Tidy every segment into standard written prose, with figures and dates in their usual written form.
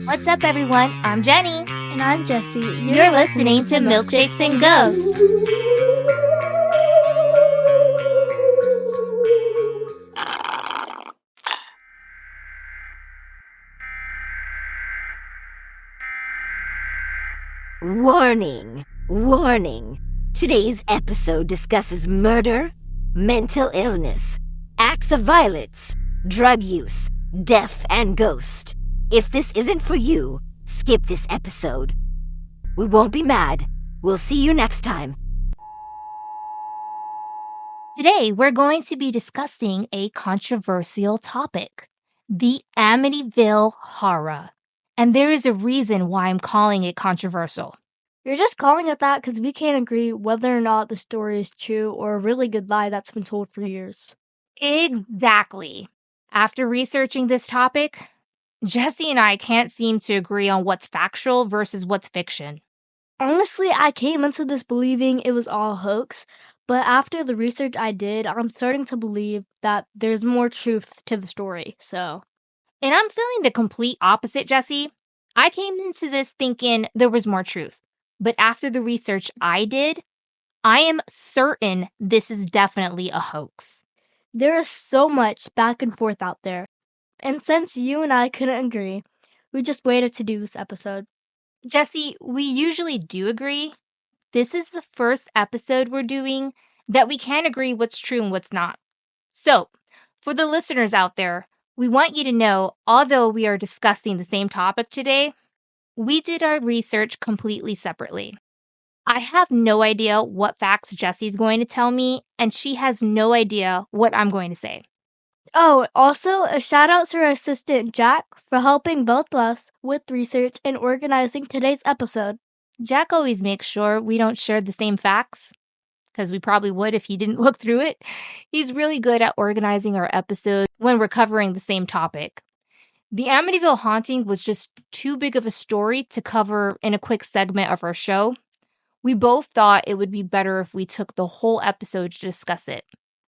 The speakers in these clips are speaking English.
What's up, everyone? I'm Jenny. And I'm Jessie. You're listening to Milkshakes and Ghosts. Warning! Warning! Today's episode discusses murder, mental illness, acts of violence, drug use, death, and ghost. If this isn't for you, skip this episode. We won't be mad. We'll see you next time. Today, we're going to be discussing a controversial topic, the Amityville Horror. And there is a reason why I'm calling it controversial. You're just calling it that because we can't agree whether or not the story is true or a really good lie that's been told for years. Exactly. After researching this topic, Jessie and I can't seem to agree on what's factual versus what's fiction. Honestly, I came into this believing it was all a hoax, but after the research I did, I'm starting to believe that there's more truth to the story, so... And I'm feeling the complete opposite, Jessie. I came into this thinking there was more truth. But after the research I did, I am certain this is definitely a hoax. There is so much back and forth out there. And since you and I couldn't agree, we just waited to do this episode. Jessie, we usually do agree. This is the first episode we're doing that we can agree what's true and what's not. So, for the listeners out there, we want you to know, although we are discussing the same topic today, we did our research completely separately. I have no idea what facts Jessie's going to tell me, and she has no idea what I'm going to say. Oh, also, a shout out to our assistant Jack for helping both of us with research and organizing today's episode. Jack always makes sure we don't share the same facts, because we probably would if he didn't look through it. He's really good at organizing our episodes when we're covering the same topic. The Amityville haunting was just too big of a story to cover in a quick segment of our show. We both thought it would be better if we took the whole episode to discuss it.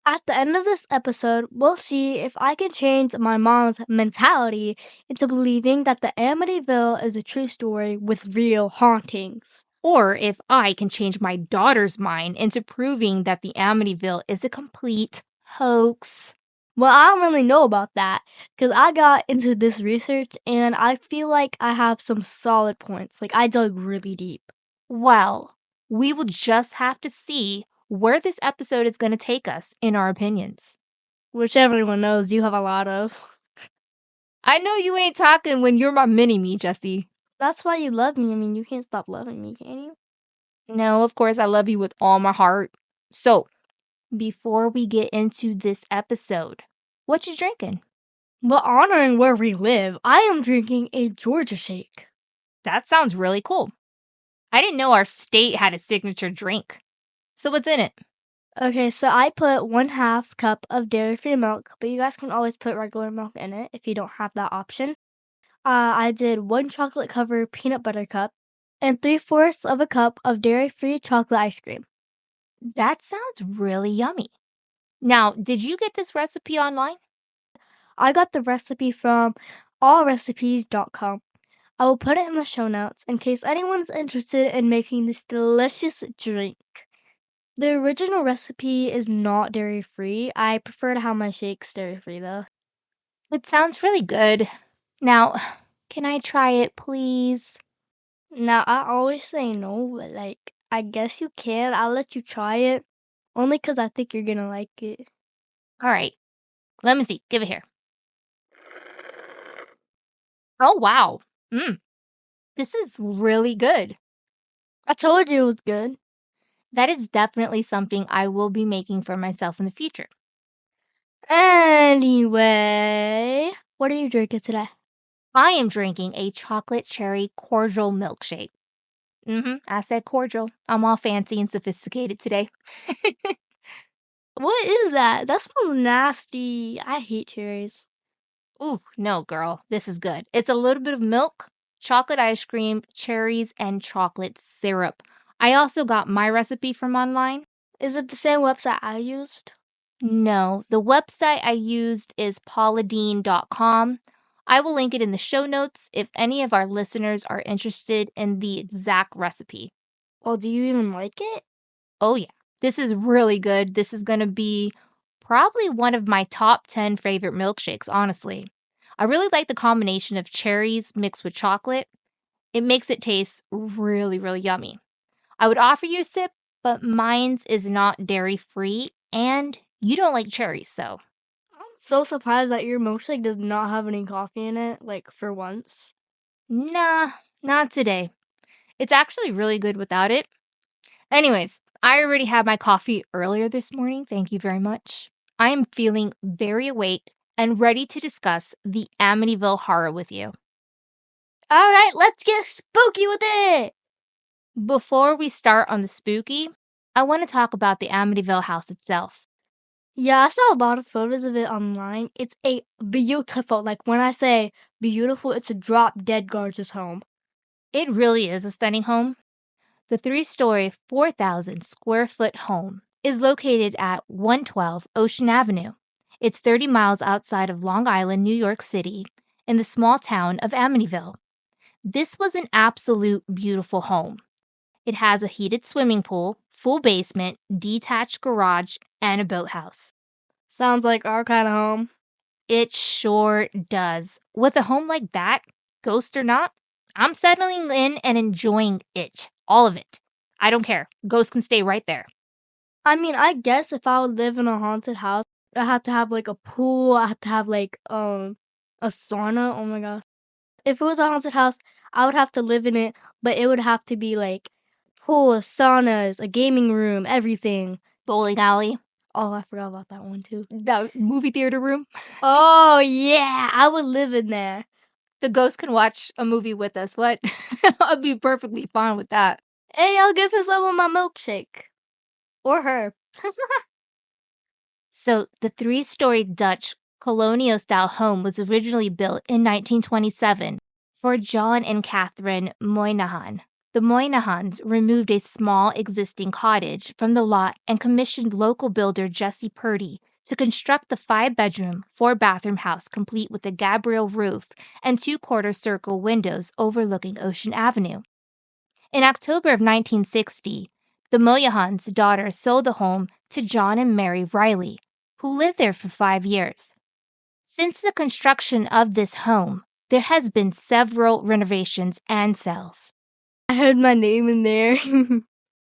At the end of this episode, we'll see if I can change my mom's mentality into believing that the Amityville is a true story with real hauntings. Or if I can change my daughter's mind into proving that the Amityville is a complete hoax. Well, I don't really know about that, because I got into this research and I feel like I have some solid points. Like, I dug really deep. Well, we will just have to see where this episode is going to take us in our opinions. Which everyone knows you have a lot of. I know you ain't talking when you're my mini-me, Jessie. That's why you love me. I mean, you can't stop loving me, can you? No, of course I love you with all my heart. So, before we get into this episode, what you drinking? Well, honoring where we live, I am drinking a Georgia shake. That sounds really cool. I didn't know our state had a signature drink. So what's in it? Okay, so I put 1/2 cup of dairy-free milk, but you guys can always put regular milk in it if you don't have that option. I did 1 chocolate-covered peanut butter cup and 3/4 of a cup of dairy-free chocolate ice cream. That sounds really yummy. Now, did you get this recipe online? I got the recipe from allrecipes.com. I will put it in the show notes in case anyone's interested in making this delicious drink. The original recipe is not dairy-free. I prefer to have my shakes dairy-free, though. It sounds really good. Now, can I try it, please? Now, I always say no, but, I guess you can. I'll let you try it, only because I think you're gonna like it. All right. Let me see. Give it here. Oh, wow. This is really good. I told you it was good. That is definitely something I will be making for myself in the future. Anyway, what are you drinking today? I am drinking a chocolate cherry cordial milkshake. I said cordial. I'm all fancy and sophisticated today. What is that? That smells nasty. I hate cherries. Ooh, no, girl. This is good. It's a little bit of milk, chocolate ice cream, cherries, and chocolate syrup. I also got my recipe from online. Is it the same website I used? No, the website I used is pauladine.com. I will link it in the show notes if any of our listeners are interested in the exact recipe. Well, do you even like it? Oh, yeah. This is really good. This is going to be probably one of my top 10 favorite milkshakes, honestly. I really like the combination of cherries mixed with chocolate. It makes it taste really, really yummy. I would offer you a sip, but mine's is not dairy-free, and you don't like cherries, so. I'm so surprised that your milkshake does not have any coffee in it, like, for once. Nah, not today. It's actually really good without it. Anyways, I already had my coffee earlier this morning. Thank you very much. I am feeling very awake and ready to discuss the Amityville Horror with you. All right, let's get spooky with it! Before we start on the spooky, I want to talk about the Amityville house itself. Yeah, I saw a lot of photos of it online. It's a beautiful, like when I say beautiful, it's a drop-dead gorgeous home. It really is a stunning home. The 3-story, 4,000 square foot home is located at 112 Ocean Avenue. It's 30 miles outside of Long Island, New York City, in the small town of Amityville. This was an absolute beautiful home. It has a heated swimming pool, full basement, detached garage, and a boathouse. Sounds like our kind of home. It sure does. With a home like that, ghost or not, I'm settling in and enjoying it. All of it. I don't care. Ghosts can stay right there. I mean, I guess if I would live in a haunted house, I have to have like a pool. I have to have like a sauna. Oh my gosh! If it was a haunted house, I would have to live in it, but it would have to be like pool, saunas, a gaming room, everything. Bowling alley. Oh, I forgot about that one too. The movie theater room. Oh yeah, I would live in there. The ghost can watch a movie with us. What? I'd be perfectly fine with that. Hey, I'll give her some of my milkshake. Or her. So, the 3-story Dutch colonial-style home was originally built in 1927 for John and Catherine Moynihan. The Moynihans removed a small existing cottage from the lot and commissioned local builder Jesse Purdy to construct the 5-bedroom, 4-bathroom house complete with a gabriel roof and 2-quarter circle windows overlooking Ocean Avenue. In October of 1960, the Moynihan's daughter sold the home to John and Mary Riley, who lived there for 5 years. Since the construction of this home, there has been several renovations and sales. I heard my name in there.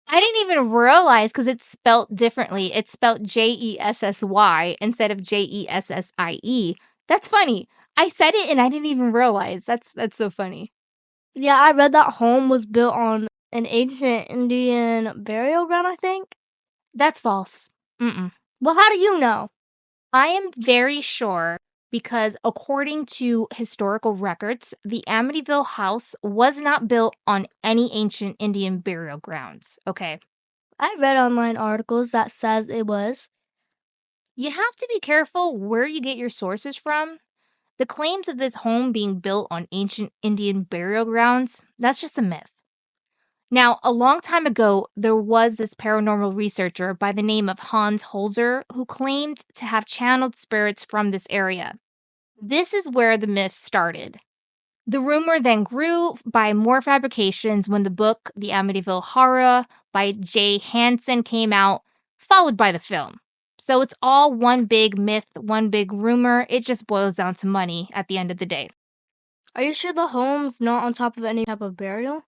I didn't even realize because it's spelt differently. It's spelled Jessy instead ofJessie. That's funny. I said it and I didn't even realize. That's so funny. Yeah, I read that home was built on an ancient Indian burial ground, I think. That's false. Mm-mm. Well, how do you know? I am very sure because according to historical records, the Amityville house was not built on any ancient Indian burial grounds. Okay. I read online articles that says it was. You have to be careful where you get your sources from. The claims of this home being built on ancient Indian burial grounds, that's just a myth. Now, a long time ago, there was this paranormal researcher by the name of Hans Holzer who claimed to have channeled spirits from this area. This is where the myth started. The rumor then grew by more fabrications when the book The Amityville Horror by Jay Hansen came out, followed by the film. So it's all one big myth, one big rumor. It just boils down to money at the end of the day. Are you sure the home's not on top of any type of burial?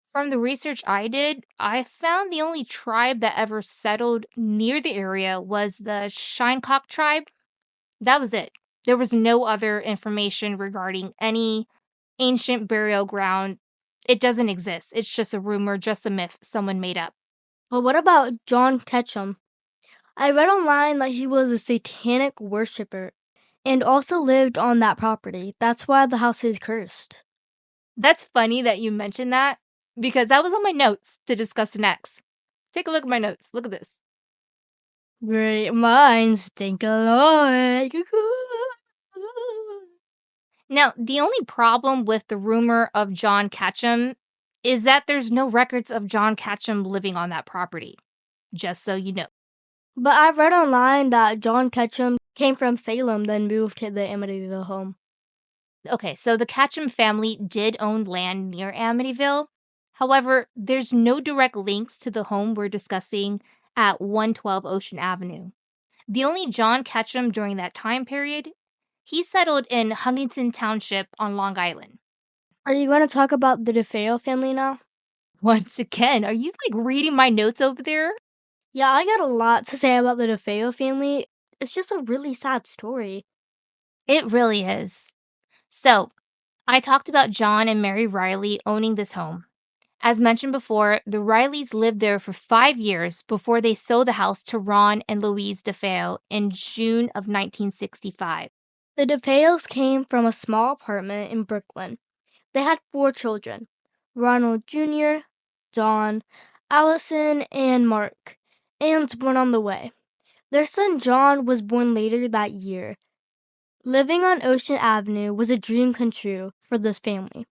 From the research I did, I found the only tribe that ever settled near the area was the Shinnecock tribe. That was it. There was no other information regarding any ancient burial ground. It doesn't exist. It's just a rumor, just a myth someone made up. But what about John Ketchum? I read online that he was a satanic worshiper and also lived on that property. That's why the house is cursed. That's funny that you mentioned that because that was on my notes to discuss next. Take a look at my notes. Look at this. Great minds think alike. Now, the only problem with the rumor of John Ketchum is that there's no records of John Ketchum living on that property. Just so you know. But I read online that John Ketchum came from Salem, then moved to the Amityville home. Okay, so the Ketchum family did own land near Amityville. However, there's no direct links to the home we're discussing at 112 Ocean Avenue. The only John Ketchum during that time period, he settled in Huntington Township on Long Island. Are you going to talk about the DeFeo family now? Once again, are you reading my notes over there? Yeah, I got a lot to say about the DeFeo family. It's just a really sad story. It really is. So, I talked about John and Mary Riley owning this home. As mentioned before, the Rileys lived there for 5 years before they sold the house to Ron and Louise DeFeo in June of 1965. The DeFeos came from a small apartment in Brooklyn. They had 4 children: Ronald Jr., Dawn, Allison, and Mark, and one on the way. Their son John was born later that year. Living on Ocean Avenue was a dream come true for this family.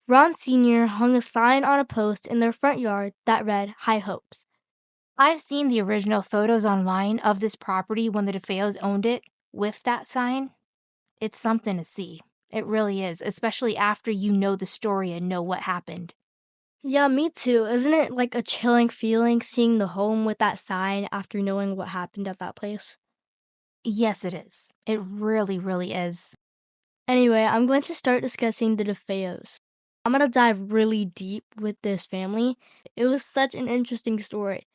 Ron Sr. hung a sign on a post in their front yard that read High Hopes. I've seen the original photos online of this property when the DeFeos owned it with that sign. It's something to see. It really is, especially after you know the story and know what happened. Yeah, me too. Isn't it like a chilling feeling seeing the home with that sign after knowing what happened at that place? Yes, it is. It really, really is. Anyway, I'm going to start discussing the DeFeos. I'm going to dive really deep with this family. It was such an interesting story.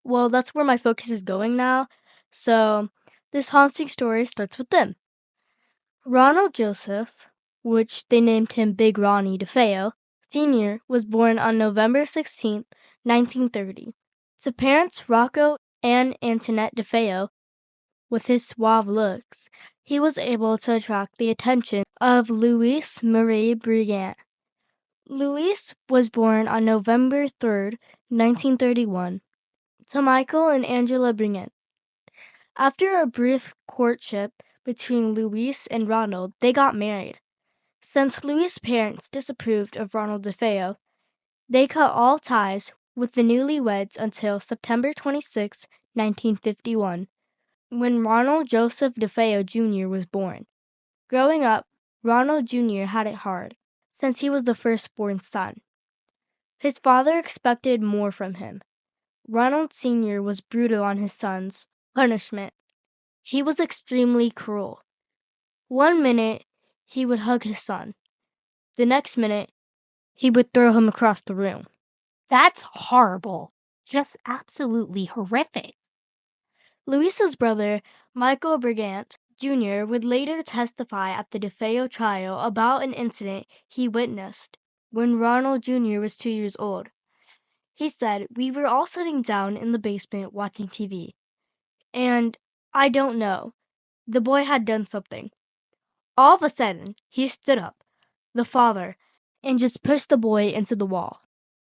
Well, that's where my focus is going now. So, this haunting story starts with them. Ronald Joseph, which they named him Big Ronnie DeFeo, Sr., was born on November 16, 1930. To parents Rocco and Antoinette DeFeo, with his suave looks, he was able to attract the attention of Louise Marie Brigant. Louise was born on November 3, 1931, to Michael and Angela Brigant. After a brief courtship between Louise and Ronald, they got married. Since Louise's parents disapproved of Ronald DeFeo, they cut all ties with the newlyweds until September 26, 1951, when Ronald Joseph DeFeo Jr. was born. Growing up, Ronald Jr. had it hard, since he was the firstborn son. His father expected more from him. Ronald Sr. was brutal on his sons. Punishment. He was extremely cruel. One minute, he would hug his son. The next minute, he would throw him across the room. That's horrible. Just absolutely horrific. Louisa's brother, Michael Brigant Jr., would later testify at the DeFeo trial about an incident he witnessed when Ronald Jr. was 2 years old. He said, "We were all sitting down in the basement watching TV. And I don't know. The boy had done something. All of a sudden, he stood up, the father, and just pushed the boy into the wall.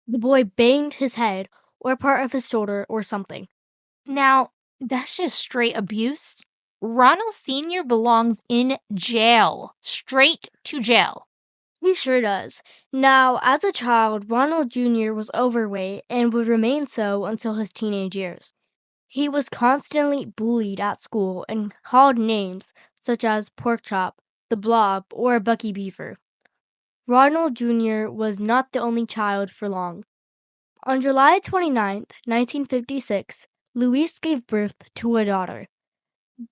The boy banged his head or part of his shoulder or something." Now, that's just straight abuse. Ronald Sr. belongs in jail. Straight to jail. He sure does. Now, as a child, Ronald Jr. was overweight and would remain so until his teenage years. He was constantly bullied at school and called names such as Pork Chop, the Blob, or Bucky Beaver. Ronald Jr. was not the only child for long. On July 29, 1956, Louise gave birth to a daughter,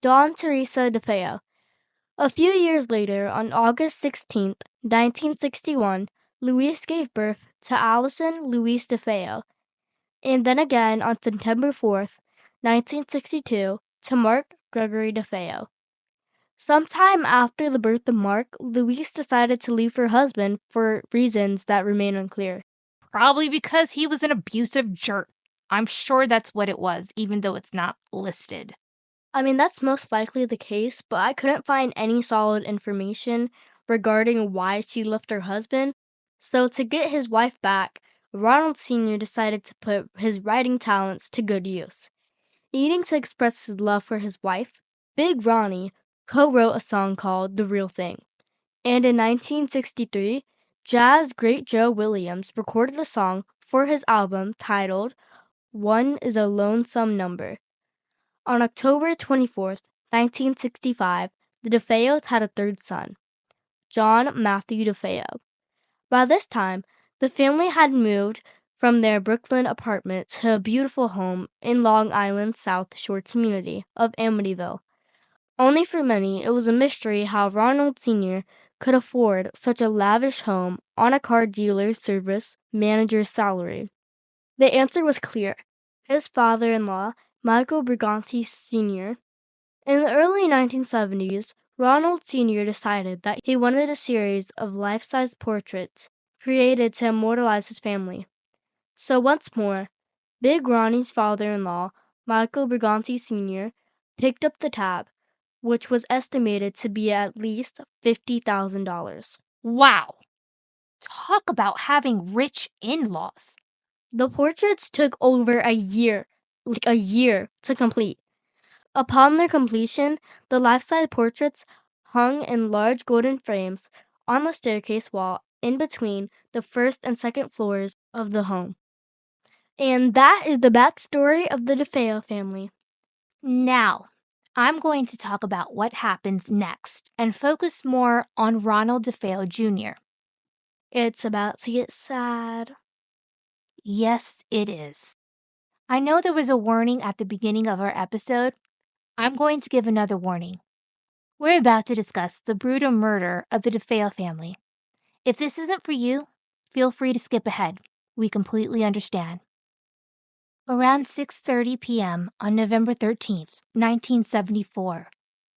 Dawn Teresa DeFeo. A few years later, on August 16, 1961, Louise gave birth to Allison Louise DeFeo, and then again on September 4, 1962, to Mark Gregory DeFeo. Sometime after the birth of Mark, Louise decided to leave her husband for reasons that remain unclear. Probably because he was an abusive jerk. I'm sure that's what it was, even though it's not listed. I mean, that's most likely the case, but I couldn't find any solid information regarding why she left her husband. So to get his wife back, Ronald Sr. decided to put his writing talents to good use. Needing to express his love for his wife, Big Ronnie co-wrote a song called The Real Thing. And in 1963, jazz great Joe Williams recorded a song for his album titled One is a Lonesome Number. On October 24, 1965, the DeFeos had a third son, John Matthew DeFeo. By this time, the family had moved from their Brooklyn apartment to a beautiful home in Long Island's South Shore community of Amityville. Only for many, it was a mystery how Ronald Sr. could afford such a lavish home on a car dealer's service manager's salary. The answer was clear. His father-in-law, Michael Briganti Sr. In the early 1970s, Ronald Sr. decided that he wanted a series of life-size portraits created to immortalize his family. So once more, Big Ronnie's father-in-law, Michael Briganti Sr., picked up the tab, which was estimated to be at least $50,000. Wow. Talk about having rich in-laws. The portraits took over a year to complete. Upon their completion, the life-size portraits hung in large golden frames on the staircase wall in between the first and second floors of the home. And that is the backstory of the DeFeo family. Now, I'm going to talk about what happens next and focus more on Ronald DeFeo Jr. It's about to get sad. Yes, it is. I know there was a warning at the beginning of our episode. I'm going to give another warning. We're about to discuss the brutal murder of the DeFeo family. If this isn't for you, feel free to skip ahead. We completely understand. Around 6:30 p.m. on November 13th, 1974,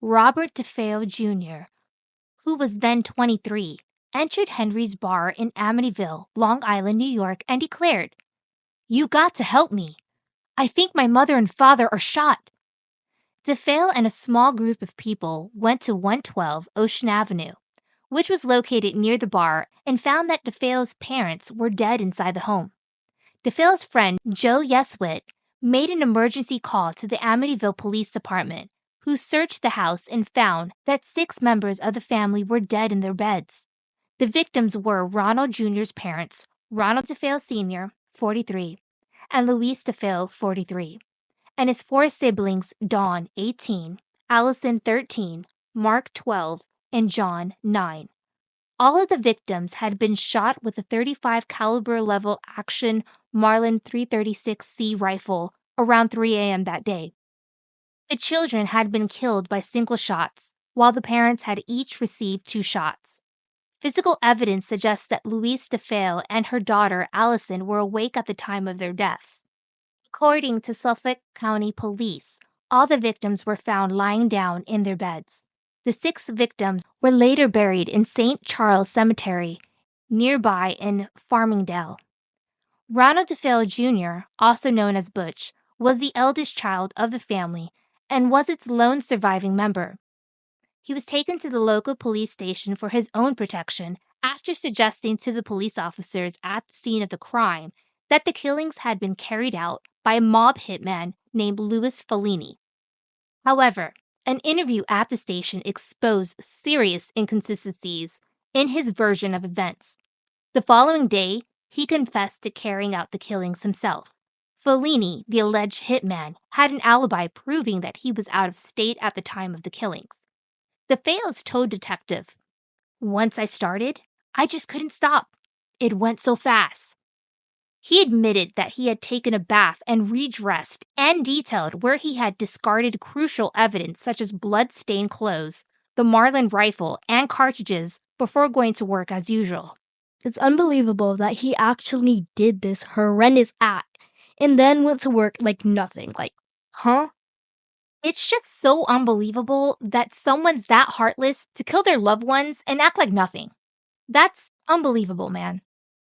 Robert DeFeo Jr., who was then 23, entered Henry's bar in Amityville, Long Island, New York, and declared, "You got to help me. I think my mother and father are shot." DeFeo and a small group of people went to 112 Ocean Avenue, which was located near the bar, and found that DeFeo's parents were dead inside the home. DeFeo's friend, Joe Yeswit, made an emergency call to the Amityville Police Department, who searched the house and found that 6 members of the family were dead in their beds. The victims were Ronald Jr.'s parents, Ronald DeFeo Sr., 43, and Louise DeFeo, 43, and his 4 siblings, Dawn, 18, Allison, 13, Mark, 12, and John, 9. All of the victims had been shot with a .35 caliber level action Marlin 336C rifle around 3 a.m. that day. The children had been killed by single shots, while the parents had each received 2 shots. Physical evidence suggests that Louise DeFeo and her daughter Allison were awake at the time of their deaths. According to Suffolk County Police, all the victims were found lying down in their beds. The 6 victims were later buried in St. Charles Cemetery, nearby in Farmingdale. Ronald DeFeo Jr., also known as Butch, was the eldest child of the family and was its lone surviving member. He was taken to the local police station for his own protection after suggesting to the police officers at the scene of the crime that the killings had been carried out by a mob hitman named Louis Fellini. However, an interview at the station exposed serious inconsistencies in his version of events. The following day, he confessed to carrying out the killings himself. Fellini, the alleged hitman, had an alibi proving that he was out of state at the time of the killings. The DeFeos told detective, "Once I started, I just couldn't stop. It went so fast." He admitted that he had taken a bath and redressed and detailed where he had discarded crucial evidence such as blood-stained clothes, the Marlin rifle, and cartridges before going to work as usual. It's unbelievable that he actually did this horrendous act and then went to work like nothing. Huh? It's just so unbelievable that someone's that heartless to kill their loved ones and act like nothing. That's unbelievable, man.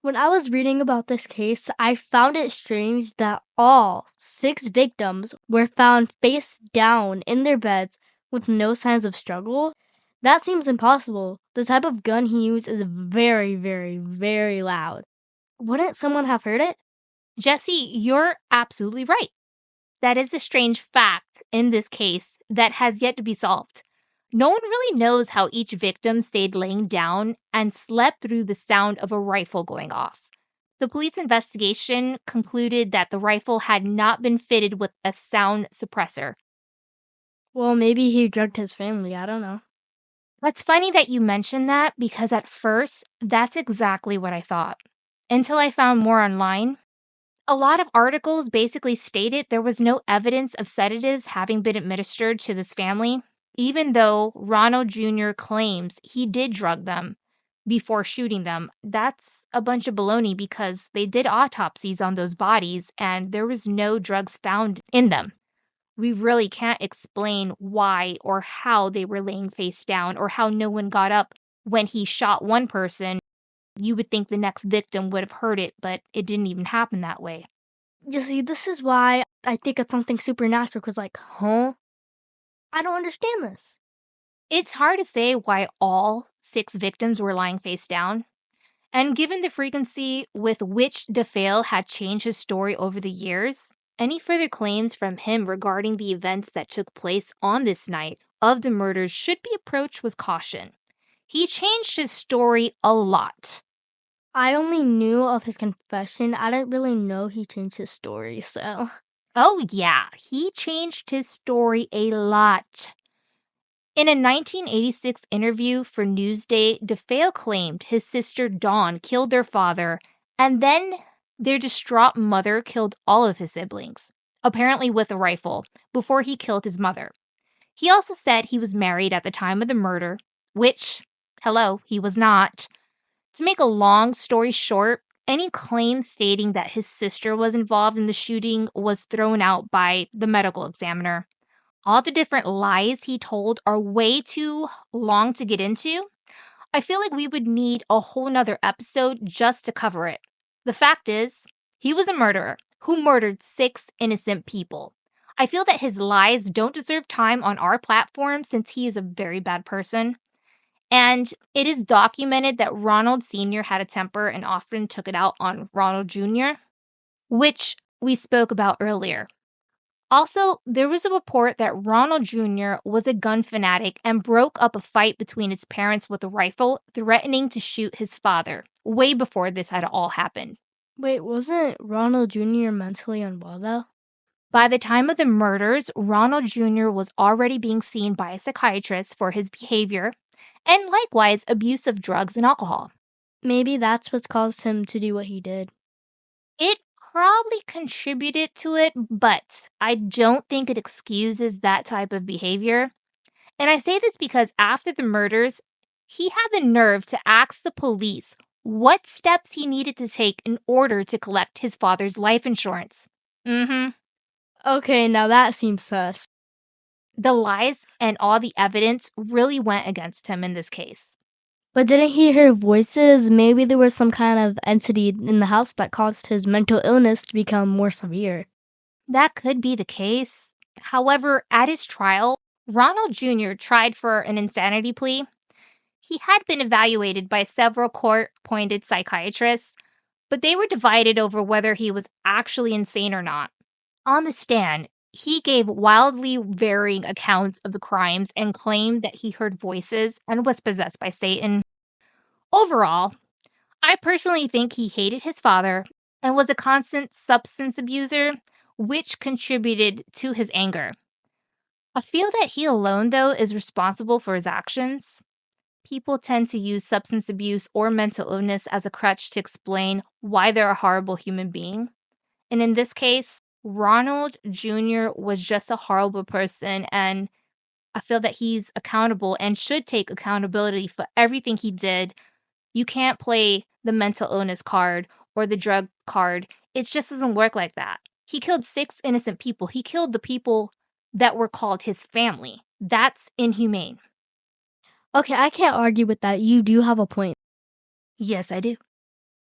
When I was reading about this case, I found it strange that all 6 victims were found face down in their beds with no signs of struggle. That seems impossible. The type of gun he used is very, very, very loud. Wouldn't someone have heard it? Jesse, you're absolutely right. That is a strange fact in this case that has yet to be solved. No one really knows how each victim stayed laying down and slept through the sound of a rifle going off. The police investigation concluded that the rifle had not been fitted with a sound suppressor. Well, maybe he drugged his family. I don't know. It's funny that you mentioned that because at first, that's exactly what I thought. Until I found more online. A lot of articles basically stated there was no evidence of sedatives having been administered to this family, even though Ronald Jr. claims he did drug them before shooting them. That's a bunch of baloney because they did autopsies on those bodies and there was no drugs found in them. We really can't explain why or how they were laying face down or how no one got up when he shot one person. You would think the next victim would have heard it, but it didn't even happen that way. You see, this is why I think it's something supernatural, because, like, huh? I don't understand this. It's hard to say why all 6 victims were lying face down. And given the frequency with which DeFeo had changed his story over the years, any further claims from him regarding the events that took place on this night of the murders should be approached with caution. He changed his story a lot. I only knew of his confession. I didn't really know he changed his story, so. Oh, yeah, he changed his story a lot. In a 1986 interview for Newsday, DeFeo claimed his sister Dawn killed their father, and then their distraught mother killed all of his siblings, apparently with a rifle, before he killed his mother. He also said he was married at the time of the murder, which, hello, he was not. To make a long story short, any claim stating that his sister was involved in the shooting was thrown out by the medical examiner. All the different lies he told are way too long to get into. I feel like we would need a whole nother episode just to cover it. The fact is, he was a murderer who murdered 6 innocent people. I feel that his lies don't deserve time on our platform since he is a very bad person. And it is documented that Ronald Sr. had a temper and often took it out on Ronald Jr., which we spoke about earlier. Also, there was a report that Ronald Jr. was a gun fanatic and broke up a fight between his parents with a rifle, threatening to shoot his father, way before this had all happened. Wait, wasn't Ronald Jr. mentally unwell, though? By the time of the murders, Ronald Jr. was already being seen by a psychiatrist for his behavior and likewise abuse of drugs and alcohol. Maybe that's what caused him to do what he did. It probably contributed to it, but I don't think it excuses that type of behavior. And I say this because after the murders, he had the nerve to ask the police what steps he needed to take in order to collect his father's life insurance. Okay, now that seems sus. The lies and all the evidence really went against him in this case. But didn't he hear voices? Maybe there was some kind of entity in the house that caused his mental illness to become more severe. That could be the case. However, at his trial, Ronald Jr. tried for an insanity plea. He had been evaluated by several court-appointed psychiatrists, but they were divided over whether he was actually insane or not. On the stand, he gave wildly varying accounts of the crimes and claimed that he heard voices and was possessed by Satan. Overall, I personally think he hated his father and was a constant substance abuser, which contributed to his anger. I feel that he alone, though, is responsible for his actions. People tend to use substance abuse or mental illness as a crutch to explain why they're a horrible human being. And in this case, Ronald Jr. was just a horrible person, and I feel that he's accountable and should take accountability for everything he did. You can't play the mental illness card or the drug card. It just doesn't work like that. He killed 6 innocent people. He killed the people that were called his family. That's inhumane. Okay, I can't argue with that. You do have a point. Yes, I do.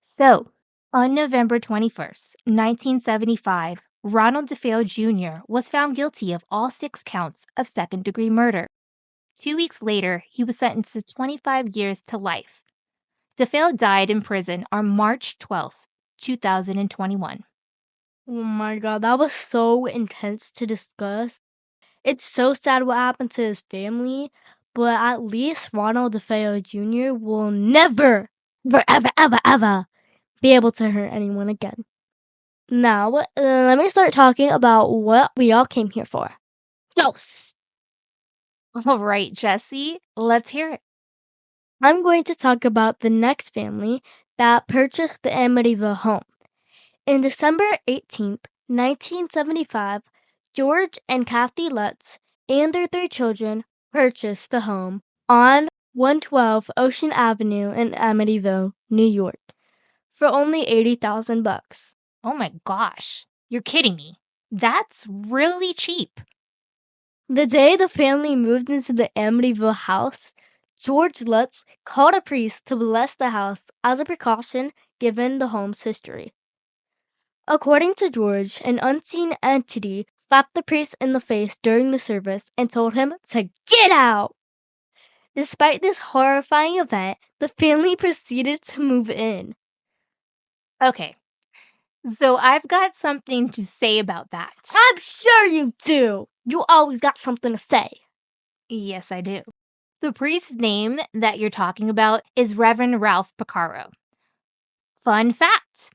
So, on November 21st, 1975, Ronald DeFeo Jr. was found guilty of all 6 counts of second-degree murder. 2 weeks later, he was sentenced to 25 years to life. DeFeo died in prison on March 12, 2021. Oh my god, that was so intense to discuss. It's so sad what happened to his family, but at least Ronald DeFeo Jr. will never, forever, ever be able to hurt anyone again. Now, let me start talking about what we all came here for. Ghosts! All right, Jesse, let's hear it. I'm going to talk about the next family that purchased the Amityville home. In December 18th, 1975, George and Kathy Lutz and their 3 children purchased the home on 112 Ocean Avenue in Amityville, New York, for only $80,000. Oh my gosh, you're kidding me. That's really cheap. The day the family moved into the Amityville house, George Lutz called a priest to bless the house as a precaution given the home's history. According to George, an unseen entity slapped the priest in the face during the service and told him to get out. Despite this horrifying event, the family proceeded to move in. Okay, so I've got something to say about that. I'm sure you do. You always got something to say. Yes, I do. The priest's name that you're talking about is Reverend Ralph Picaro. Fun fact.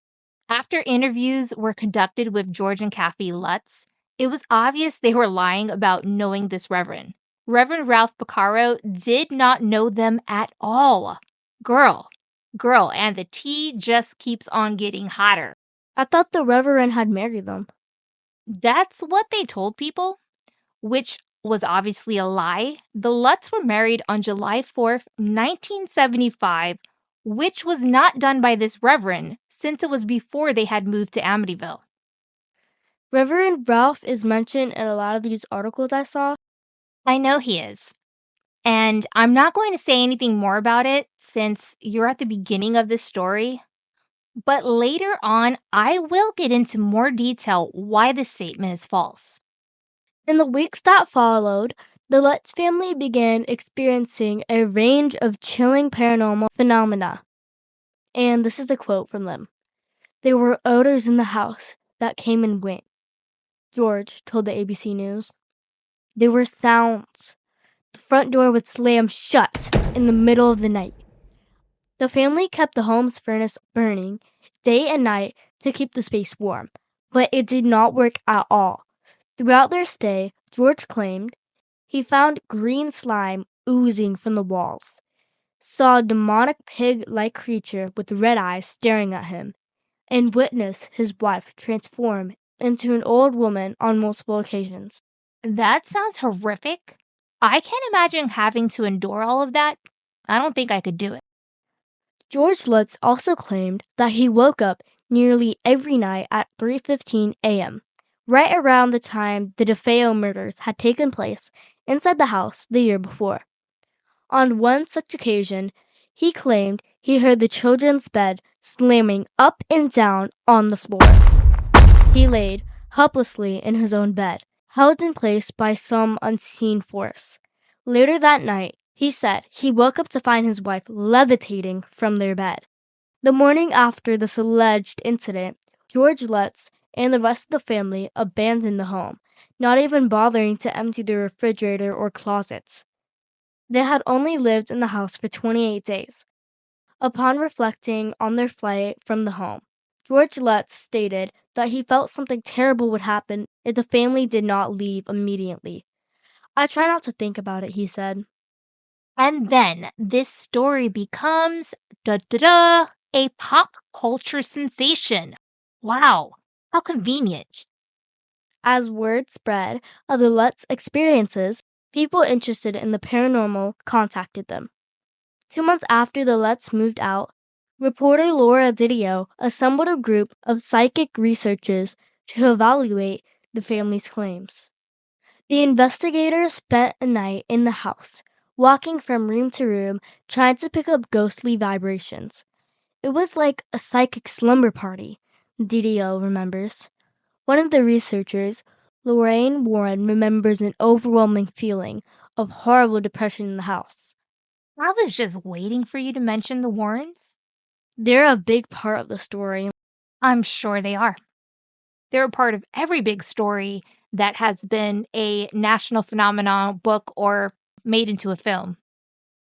After interviews were conducted with George and Kathy Lutz, it was obvious they were lying about knowing this reverend. Reverend Ralph Picaro did not know them at all. Girl, and the tea just keeps on getting hotter. I thought the Reverend had married them. That's what they told people, which was obviously a lie. The Lutz were married on July 4th, 1975, which was not done by this reverend since it was before they had moved to Amityville. Reverend Ralph is mentioned in a lot of these articles I saw. I know he is. And I'm not going to say anything more about it since you're at the beginning of this story. But later on, I will get into more detail why this statement is false. In the weeks that followed, the Lutz family began experiencing a range of chilling paranormal phenomena. And this is a quote from them. There were odors in the house that came and went, George told the ABC News. There were sounds. The front door would slam shut in the middle of the night. The family kept the home's furnace burning day and night to keep the space warm, but it did not work at all. Throughout their stay, George claimed he found green slime oozing from the walls, saw a demonic pig-like creature with red eyes staring at him, and witnessed his wife transform into an old woman on multiple occasions. That sounds horrific. I can't imagine having to endure all of that. I don't think I could do it. George Lutz also claimed that he woke up nearly every night at 3:15 a.m., right around the time the DeFeo murders had taken place inside the house the year before. On one such occasion, he claimed he heard the children's bed slamming up and down on the floor. He laid helplessly in his own bed, held in place by some unseen force. Later that night, he said he woke up to find his wife levitating from their bed. The morning after this alleged incident, George Lutz and the rest of the family abandoned the home, not even bothering to empty the refrigerator or closets. They had only lived in the house for 28 days. Upon reflecting on their flight from the home, George Lutz stated that he felt something terrible would happen if the family did not leave immediately. I try not to think about it, he said. And then this story becomes a pop culture sensation. Wow, how convenient. As word spread of the Lutz experiences, people interested in the paranormal contacted them. 2 months after the Lutz moved out, reporter Laura Didio assembled a group of psychic researchers to evaluate the family's claims. The investigators spent a night in the house, walking from room to room, trying to pick up ghostly vibrations. It was like a psychic slumber party, Didio remembers. One of the researchers, Lorraine Warren, remembers an overwhelming feeling of horrible depression in the house. I was just waiting for you to mention the Warrens. They're a big part of the story. I'm sure they are. They're a part of every big story that has been a national phenomenon, book, or made into a film.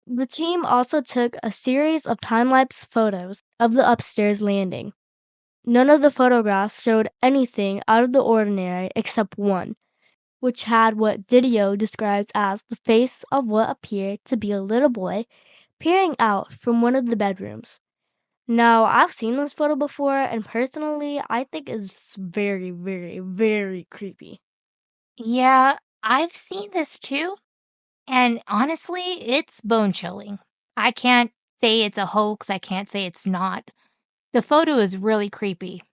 The team also took a series of time-lapse photos of the upstairs landing. None of the photographs showed anything out of the ordinary except one. which had what DeFeo describes as the face of what appeared to be a little boy peering out from one of the bedrooms. Now, I've seen this photo before, and personally, I think it's very, very, very creepy. Yeah, I've seen this too. And honestly, it's bone chilling. I can't say it's a hoax. I can't say it's not. The photo is really creepy.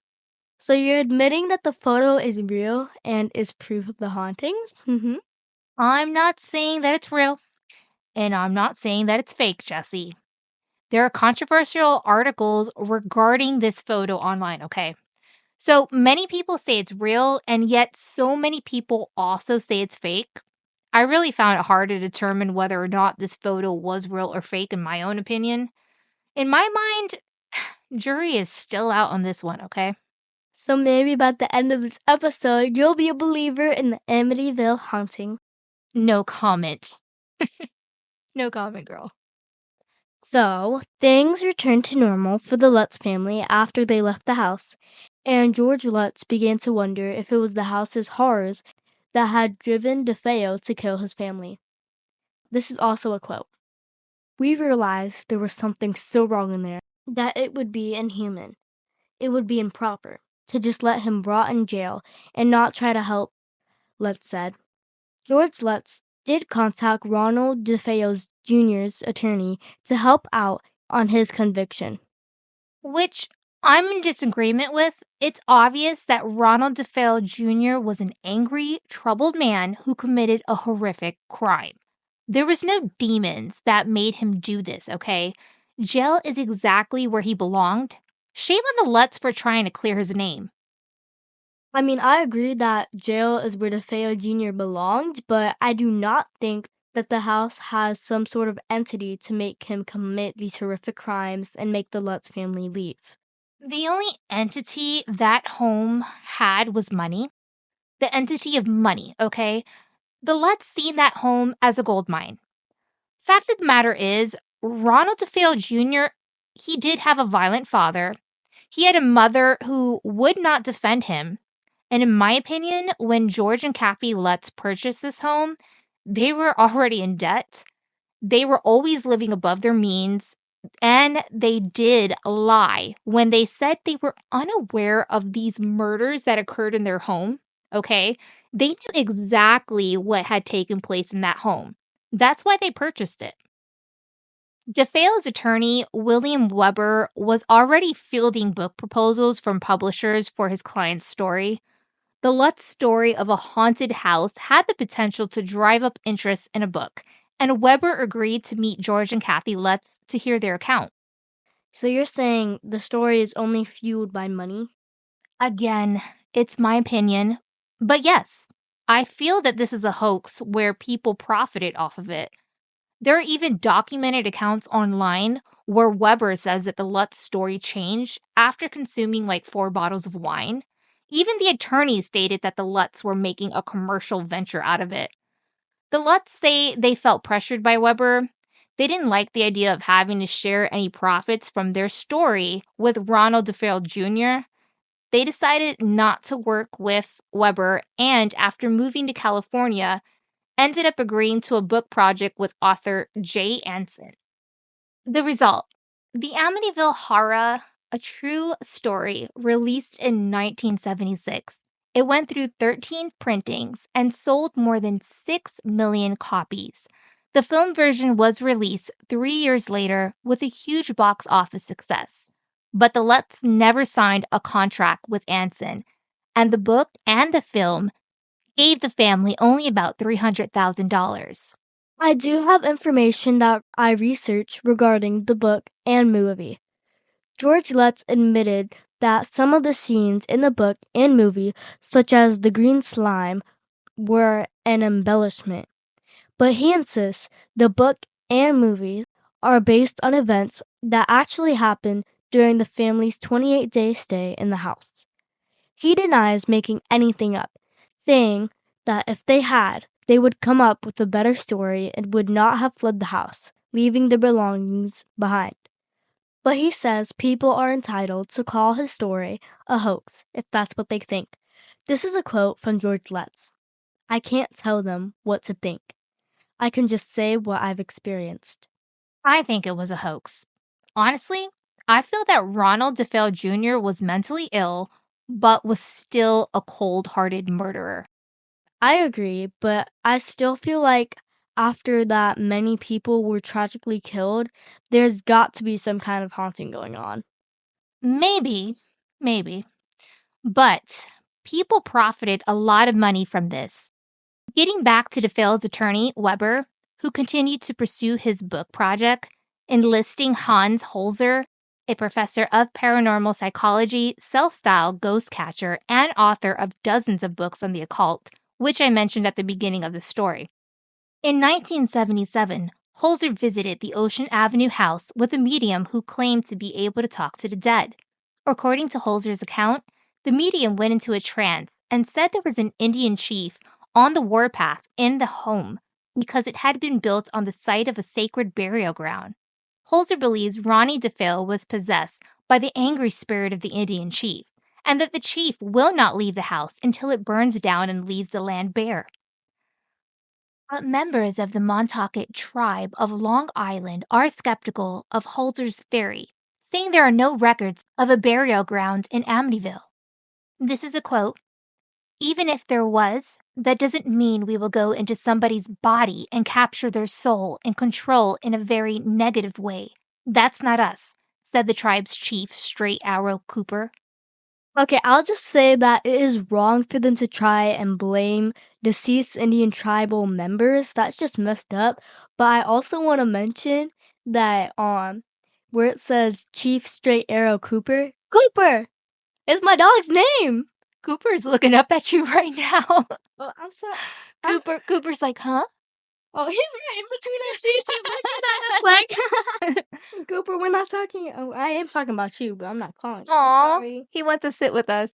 So you're admitting that the photo is real and is proof of the hauntings? Mm-hmm. I'm not saying that it's real, and I'm not saying that it's fake, Jesse. There are controversial articles regarding this photo online, okay? So many people say it's real, and yet so many people also say it's fake. I really found it hard to determine whether or not this photo was real or fake, in my own opinion. In my mind, jury is still out on this one, okay? So maybe by the end of this episode, you'll be a believer in the Amityville haunting. No comment. No comment, girl. So, things returned to normal for the Lutz family after they left the house, and George Lutz began to wonder if it was the house's horrors that had driven DeFeo to kill his family. This is also a quote. "We realized there was something so wrong in there that it would be inhuman. It would be improper to just let him rot in jail and not try to help," Lutz said. George Lutz did contact Ronald DeFeo Jr.'s attorney to help out on his conviction. Which I'm in disagreement with. It's obvious that Ronald DeFeo Jr. was an angry, troubled man who committed a horrific crime. There was no demons that made him do this, okay? Jail is exactly where he belonged. Shame on the Lutz for trying to clear his name. I mean, I agree that jail is where DeFeo Jr. belonged, but I do not think that the house has some sort of entity to make him commit these horrific crimes and make the Lutz family leave. The only entity that home had was money. The entity of money, okay? The Lutz seen that home as a gold mine. Fact of the matter is, Ronald DeFeo Jr., he did have a violent father. He had a mother who would not defend him. And in my opinion, when George and Kathy Lutz purchased this home, they were already in debt. They were always living above their means. And they did lie when they said they were unaware of these murders that occurred in their home. Okay? They knew exactly what had taken place in that home. That's why they purchased it. DeFeo's attorney, William Weber, was already fielding book proposals from publishers for his client's story. The Lutz story of a haunted house had the potential to drive up interest in a book, and Weber agreed to meet George and Kathy Lutz to hear their account. So you're saying the story is only fueled by money? Again, it's my opinion, but yes, I feel that this is a hoax where people profited off of it. There are even documented accounts online where Weber says that the Lutz story changed after consuming like 4 bottles of wine. Even the attorney stated that the Lutz were making a commercial venture out of it. The Lutz say they felt pressured by Weber. They didn't like the idea of having to share any profits from their story with Ronald DeFeo Jr. They decided not to work with Weber, and after moving to California, ended up agreeing to a book project with author Jay Anson. The result, The Amityville Horror, a true story, released in 1976. It went through 13 printings and sold more than 6 million copies. The film version was released 3 years later with a huge box office success. But the Lutz never signed a contract with Anson, and the book and the film gave the family only about $300,000. I do have information that I researched regarding the book and movie. George Lutz admitted that some of the scenes in the book and movie, such as the green slime, were an embellishment. But he insists the book and movie are based on events that actually happened during the family's 28-day stay in the house. He denies making anything up, saying that if they had, they would come up with a better story and would not have fled the house, leaving their belongings behind. But he says people are entitled to call his story a hoax if that's what they think. This is a quote from George Lutz. I can't tell them what to think. I can just say what I've experienced. I think it was a hoax. Honestly, I feel that Ronald DeFeo Jr. was mentally ill, but was still a cold-hearted murderer. I agree, but I still feel like after that many people were tragically killed, there's got to be some kind of haunting going on. Maybe. But people profited a lot of money from this. Getting back to DeFeo's attorney, Weber, who continued to pursue his book project, enlisting Hans Holzer, a professor of paranormal psychology, self-styled ghost catcher, and author of dozens of books on the occult, which I mentioned at the beginning of the story. In 1977, Holzer visited the Ocean Avenue house with a medium who claimed to be able to talk to the dead. According to Holzer's account, the medium went into a trance and said there was an Indian chief on the warpath in the home because it had been built on the site of a sacred burial ground. Holzer believes Ronnie DeFeo was possessed by the angry spirit of the Indian chief, and that the chief will not leave the house until it burns down and leaves the land bare. But members of the Montaukett tribe of Long Island are skeptical of Holzer's theory, saying there are no records of a burial ground in Amityville. This is a quote. Even if there was, that doesn't mean we will go into somebody's body and capture their soul and control in a very negative way. That's not us, said the tribe's chief, Straight Arrow Cooper. Okay, I'll just say that it is wrong for them to try and blame deceased Indian tribal members. That's just messed up. But I also want to mention that where it says Chief Straight Arrow Cooper is my dog's name. Cooper's looking up at you right now. Oh, I'm sorry. Cooper's like, huh? Oh, he's right in between our seats. He's looking at us like, Cooper, we're not talking. Oh, I am talking about you, but I'm not calling you. Aw, Sorry. he wants to sit with us.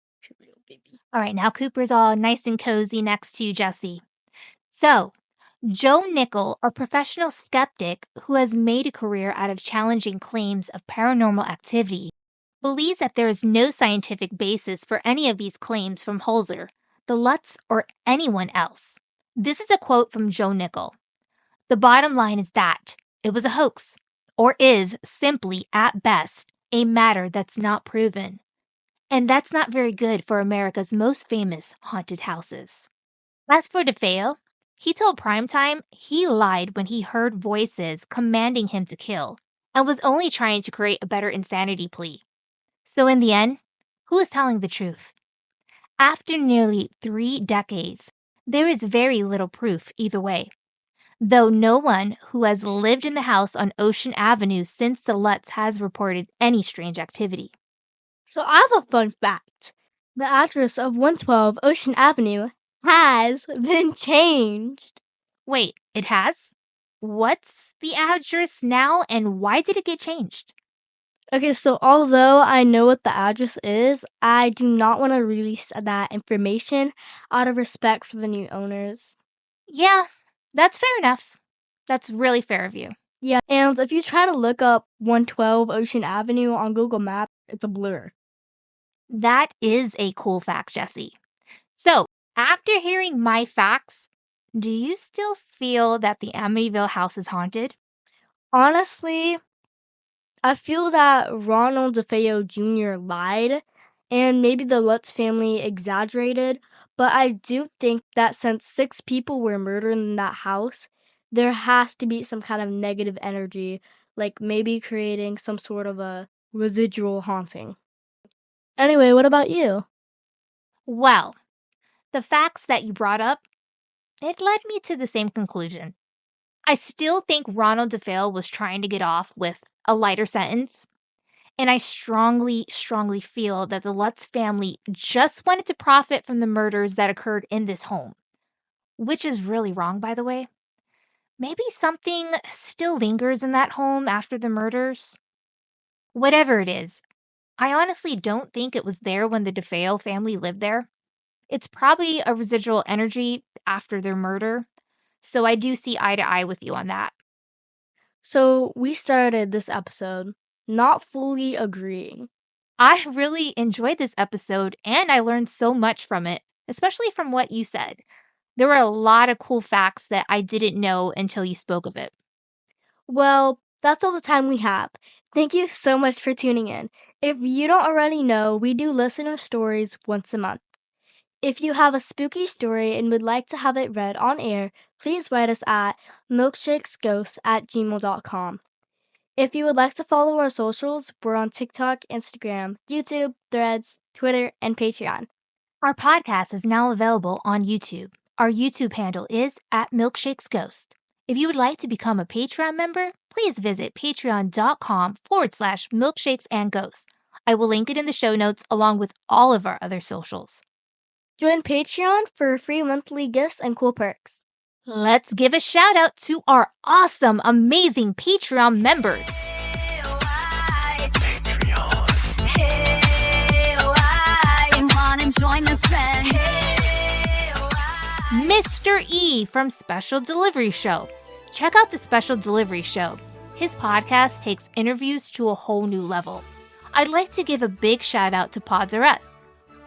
All right, now Cooper's all nice and cozy next to you, Jesse. So, Joe Nickel, a professional skeptic who has made a career out of challenging claims of paranormal activity, believes that there is no scientific basis for any of these claims from Holzer, the Lutz, or anyone else. This is a quote from Joe Nickel. The bottom line is that it was a hoax, or is simply, at best, a matter that's not proven. And that's not very good for America's most famous haunted houses. As for DeFeo, he told Primetime he lied when he heard voices commanding him to kill, and was only trying to create a better insanity plea. So in the end, who is telling the truth? After nearly 3 decades, there is very little proof either way, though no one who has lived in the house on Ocean Avenue since the Lutz has reported any strange activity. So I have a fun fact. The address of 112 Ocean Avenue has been changed. Wait, it has? What's the address now, and why did it get changed? Okay, so although I know what the address is, I do not want to release that information out of respect for the new owners. Yeah, that's fair enough. That's really fair of you. Yeah, and if you try to look up 112 Ocean Avenue on Google Maps, it's a blur. That is a cool fact, Jesse. So, after hearing my facts, do you still feel that the Amityville house is haunted? Honestly, I feel that Ronald DeFeo Jr. lied, and maybe the Lutz family exaggerated, but I do think that since 6 people were murdered in that house, there has to be some kind of negative energy, like maybe creating some sort of a residual haunting. Anyway, what about you? Well, the facts that you brought up, it led me to the same conclusion. I still think Ronald DeFeo was trying to get off with a lighter sentence, and I strongly feel that the Lutz family just wanted to profit from the murders that occurred in this home, which is really wrong, by the way. Maybe something still lingers in that home after the murders. Whatever it is, I honestly don't think it was there when the DeFeo family lived there. It's probably a residual energy after their murder, so I do see eye to eye with you on that. So we started this episode not fully agreeing. I really enjoyed this episode, and I learned so much from it, especially from what you said. There were a lot of cool facts that I didn't know until you spoke of it. Well, that's all the time we have. Thank you so much for tuning in. If you don't already know, we do listener stories once a month. If you have a spooky story and would like to have it read on air, please write us at milkshakesghosts@gmail.com. If you would like to follow our socials, we're on TikTok, Instagram, YouTube, Threads, Twitter, and Patreon. Our podcast is now available on YouTube. Our YouTube handle is @milkshakesghost. If you would like to become a Patreon member, please visit patreon.com/milkshakesandghosts. I will link it in the show notes along with all of our other socials. Join Patreon for free monthly gifts and cool perks. Let's give a shout out to our awesome, amazing Patreon members. Mr. E from Special Delivery Show. Check out the Special Delivery Show. His podcast takes interviews to a whole new level. I'd like to give a big shout out to Pods R Us.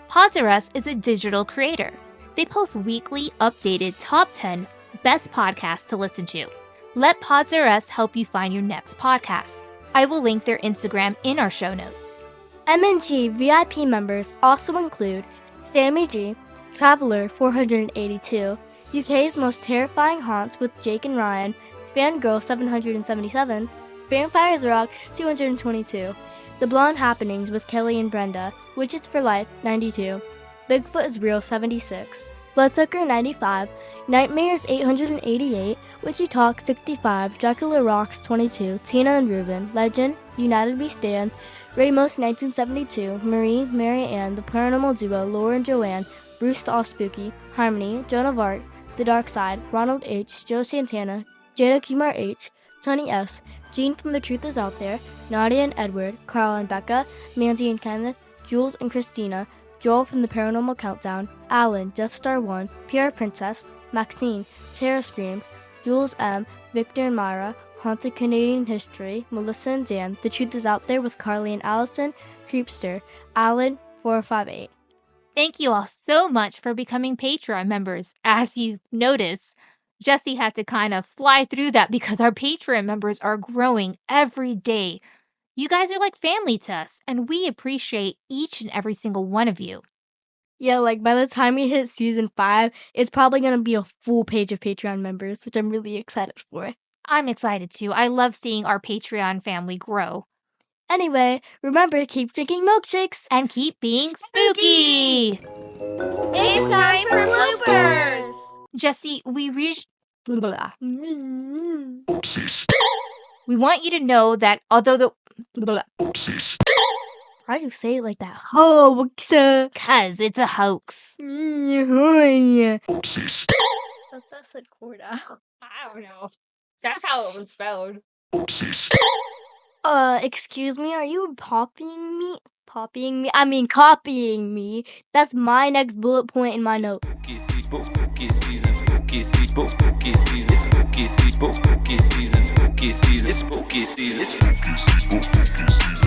Pods R Us is a digital creator. They post weekly updated top 10 best podcasts to listen to. Let Pods R Us help you find your next podcast. I will link their Instagram in our show note. M&G VIP members also include Sammy G, Traveler 482, UK's Most Terrifying Haunts with Jake and Ryan, Fangirl 777, Vampires Rock 222, The Blonde Happenings with Kelly and Brenda, Witches for Life 92, Bigfoot is Real 76, Bloodsucker 95, Nightmares 888, Witchy Talk 65, Dracula Rocks 22, Tina and Ruben, Legend, United We Stand, Ramos 1972, Marie, Mary Ann, The Paranormal Duo, Laura and Joanne, Bruce the All Spooky, Harmony, Joan of Arc, The Dark Side, Ronald H., Joe Santana, Jada Kumar H., Tony S., Jean from The Truth Is Out There, Nadia and Edward, Carl and Becca, Mandy and Kenneth, Jules and Christina, Joel from The Paranormal Countdown, Alan, Death Star 1, Pierre Princess, Maxine, Sarah Screams, Jules M., Victor and Myra, Haunted Canadian History, Melissa and Dan, The Truth Is Out There with Carly and Allison, Creepster, Alan, 458. Thank you all so much for becoming Patreon members. As you notice, Jesse had to kind of fly through that because our Patreon members are growing every day. You guys are like family to us, and we appreciate each and every single one of you. Yeah, like by the time we hit season 5, it's probably going to be a full page of Patreon members, which I'm really excited for. I'm excited too. I love seeing our Patreon family grow. Anyway, remember, keep drinking milkshakes and keep being spooky! It's time for bloopers! Jesse, we want you to know that although the... Why'd you say it like that? Hoax! 'Cause it's a hoax. That's a corda. I don't know. That's how it was spelled. Excuse me, are you copying me? Copying me. That's my next bullet point in my note. Spooky season, spooky season, spooky season, spooky season, spooky season, spooky season, spooky season, spooky season, spooky season.